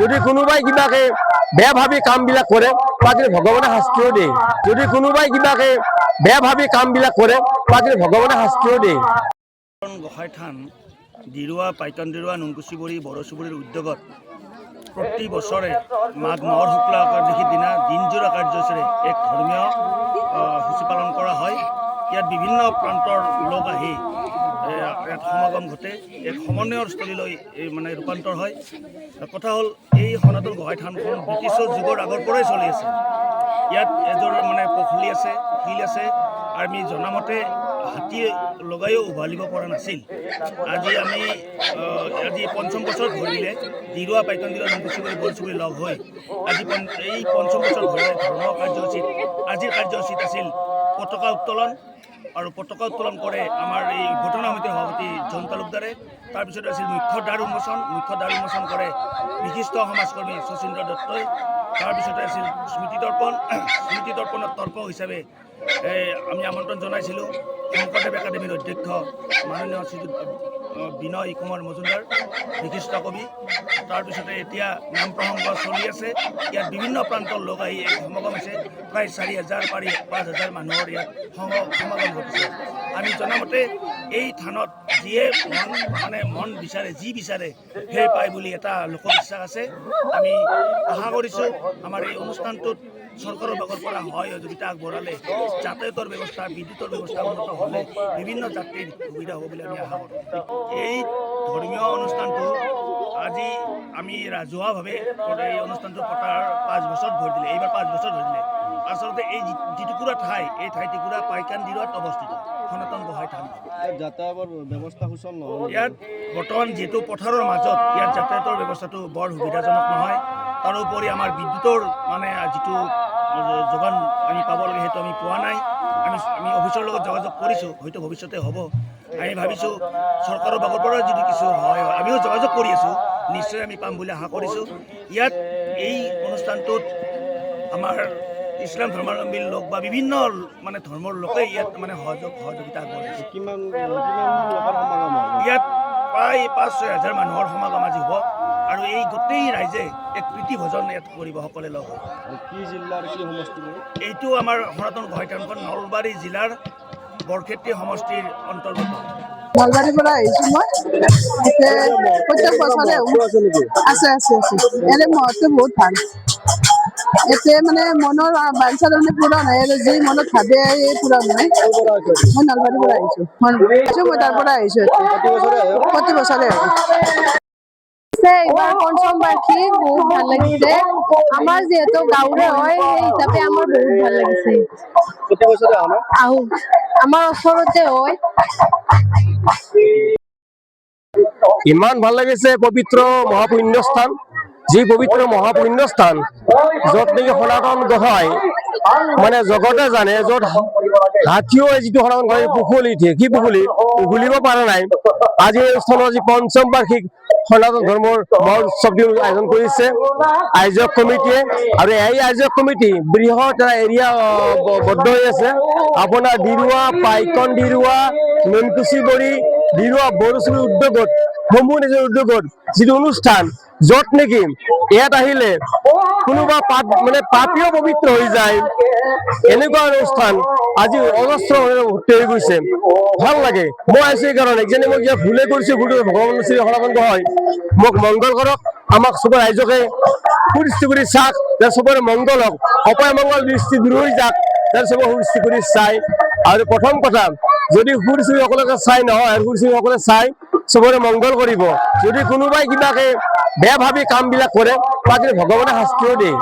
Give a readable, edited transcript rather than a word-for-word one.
যদি কোনোবাই কিবাকে বেয়া ভাবি কামবিলাক কৰে তাকে ভগৱানে শাস্তিও দিয়ে। যদি কোনোবাই কিবাকে বেয়া ভাবি কামবিলাক কৰে তাকে ভগৱানে শাস্তিও দিয়ে। গোসাঁই থান দিৰুৱা পাইতন দিৰুৱা নুনকুচিবৰী বড়ো চুবুৰীৰ উদ্যোগত প্ৰতি বছৰে মাঘ মাহৰ শুক্লা একাদশী দিনা দিনজোৰা কাৰ্যসূচীৰে এক ধৰ্মীয় সূচী পালন কৰা হয়। ইয়াত বিভিন্ন প্ৰান্তৰ লোক আহি ইয়াত সমাগম ঘটে, এক সমন্বয়ৰ স্থলীলৈ মানে ৰূপান্তৰ হয়। কথা হ'ল এই সনাতন গোসাঁই থানখন ব্ৰিটিছৰ যুগৰ আগৰ পৰাই চলি আছে। ইয়াত এযোৰ মানে পুখুৰী আছে, শিল আছে। আমি জনামতে হাতী লগাইও উভালিব পৰা নাছিল। আজি পঞ্চম বছৰ ধৰিলে দিৰুৱা পাইতন দিৰুৱা নুনকুচিবৰী বড়ো চুবুৰী লগ হৈ আজি এই পঞ্চম বছৰ ধৰিলে ধৰ্ম কাৰ্যসূচীত আজিৰ কাৰ্যসূচীত আছিল পতাকা উত্তোলন। আৰু পতাকা উত্তোলন কৰে আমাৰ এই ঘটনা সমিতিৰ সভাপতি জন তালুকদাৰে। তাৰপিছত আছিল মুখ্য দ্বাৰ উন্মোচন কৰে বিশিষ্ট সমাজকৰ্মী শচীন্দ্ৰ দত্তই। তাৰপিছতে আছিল স্মৃতি দৰ্পণৰ তৰ্ক হিচাপে আমি আমন্ত্ৰণ জনাইছিলোঁ শংকৰদেৱ একাডেমীৰ অধ্যক্ষ মাননীয় শ্ৰীযুত বিনয় কুমাৰ মজুমদাৰ, বিশিষ্ট কবি। তাৰপিছতে এতিয়া নাম প্ৰসংগ চলি আছে। ইয়াত বিভিন্ন প্ৰান্তৰ লোক আহি এক সমাগম হৈছে। প্ৰায় 4,000 পাৰি 5,000 মানুহৰ ইয়াত সমাগম ঘটিছে। আমি জনামতে এই থানত যিয়ে মন বিচাৰে, যি বিচাৰে সেই পায় বুলি এটা লোকবিশ্বাস আছে। আমি আশা কৰিছোঁ আমাৰ এই অনুষ্ঠানটোত চৰকাৰৰ ভাগৰ পৰা সহযোগিতা আগবঢ়ালে যাতায়াতৰ ব্যৱস্থা, বিদ্যুতৰ ব্যৱস্থা উন্নত হ'লে বিভিন্ন যাত্ৰীৰ সুবিধা হ'ব বুলি আমি আশা কৰোঁ। এই ধৰ্মীয় অনুষ্ঠানটো আজি আমি ৰাজহুৱাভাৱে এই অনুষ্ঠানটো পতাৰ 5 বছৰ ধৰি দিলে। এইবাৰ 5 বছৰ ধৰি দিলে। আচলতে এই যিটুকুৰা ঠাই, এই ঠাইটুকুৰা পাইকান দিৰুৱাত অৱস্থিত সনাতন গোসাঁই থান। যাতায়াতৰ ব্যৱস্থা সুচল নহয়। ইয়াত বৰ্তমান যিহেতু পথাৰৰ মাজত ইয়াত যাতায়াতৰ ব্যৱস্থাটো বৰ সুবিধাজনক নহয়। তাৰোপৰি আমাৰ বিদ্যুতৰ মানে যিটো যোগান আমি পাব লাগে সেইটো আমি পোৱা নাই। আমি অফিচৰ লগত যোগাযোগ কৰিছোঁ, হয়তো ভৱিষ্যতে হ'ব। আমি ভাবিছোঁ চৰকাৰৰ ভাগৰ পৰা যদি কিছু হয়, আমিও যোগাযোগ কৰি আছোঁ, নিশ্চয় আমি পাম বুলি আশা কৰিছোঁ। ইয়াত এই অনুষ্ঠানটোত আমাৰ ইছলাম ধৰ্মাৱলম্বী লোক বা বিভিন্ন মানে ধৰ্মৰ লোকে ইয়াত মানে সহযোগিতা আগবঢ়াইছে। কিমান লোকৰ সমাগম হয়? ইয়াত প্ৰায় 5-6 হাজাৰ মানুহৰ সমাগম আজি হ'ব। আৰু এই গোটেই ৰাইজে এক প্ৰীতি ভোজন ইয়াত কৰিব সকলে লগ হয়। কি জিলাৰ কি সমষ্টি? এইটো আমাৰ সনাতন গোসাঁই থানখন নলবাৰী জিলাৰ বৰক্ষেত্ৰী সমষ্টিৰ অন্তৰ্গত। নলবাৰীৰ পৰা আহিছোঁ মই। প্ৰত্যেক বছৰে আছে। এনে মহত্ব বহুত ভাল। এতিয়া মানে মনৰ বাঞ্ছা তাৰমানে পূৰণ হয় আৰু যি মনত ভাবে পূৰণ হয়। মই নলবাৰীৰ পৰা আহিছোঁ। মই তাৰ পৰা আহিছোঁ। প্ৰতি বছৰে এইবাৰ পঞ্চম বাৰ্ষিক বহুত ভাল লাগিছে। আমাৰ যিহেতু গাঁৱৰে হয় সেই হিচাপে আমাৰ বহুত ভাল লাগিছে। আহো আমাৰ ওচৰতে হয়। ইমান ভাল লাগিছে পবিত্ৰ মহাপুণ্যস্থান, যি পবিত্ৰ মহাপুণ্যস্থান য'ত নেকি সনাতন গোসাঁই মানে জগতে জানে, য'ত হাতীও যিটো সনাতন গোসাঁই পুখুৰী উঠে, কি পুখুৰী উঘলিব পৰা নাই। আজি এই স্থানত আজি পঞ্চম বাৰ্ষিক সনাতন ধৰ্মৰ মহোৎসৱ আয়োজন কৰিছে আয়োজক কমিটিয়ে। আৰু এই আয়োজক কমিটি বৃহৎ এটা এৰিয়া বদ্ধ হৈ আছে। আপোনাৰ দিৰুৱা পাইকন দিৰুৱা নুনকুচিবৰী দিৰুৱা বড়ো চুবুৰী উদ্যোগত সমূহ নিজৰ উদ্যোগত যিটো অনুষ্ঠান, য'ত নেকি ইয়াত আহিলে কোনোবা পাপীও পবিত্ৰ হৈ যায়, এনেকুৱা অনুষ্ঠান আজি অজস্ৰ ভৰ্তি হৈ গৈছে। ভাল লাগে। মই আহিছোঁ এইকাৰণে যেনে মই কিবা ভুলে কৰিছোঁ, ভুলটো ভগৱান শ্ৰী সনাতন গোসাঁই মোক মংগল কৰক, আমাক চবৰ ৰাইজকে সুদৃষ্টি কৰি চাওক, যে চবৰে মংগল হওক, অপায় মংগল দৃষ্টি দূৰ হৈ যাওক, যে চবৰ সুদৃষ্টি কৰি চাই। আৰু প্ৰথম কথা, যদি সুদৃষ্টি সকলোকে চাই নহয় আৰু সুদৃষ্টি সকলে চাই চবৰে মংগল কৰিব। যদি কোনোবাই কিবাকে বেয়া ভাবি কামবিলাক কৰে তাকে ভগৱানে শাস্তিও দিয়ে।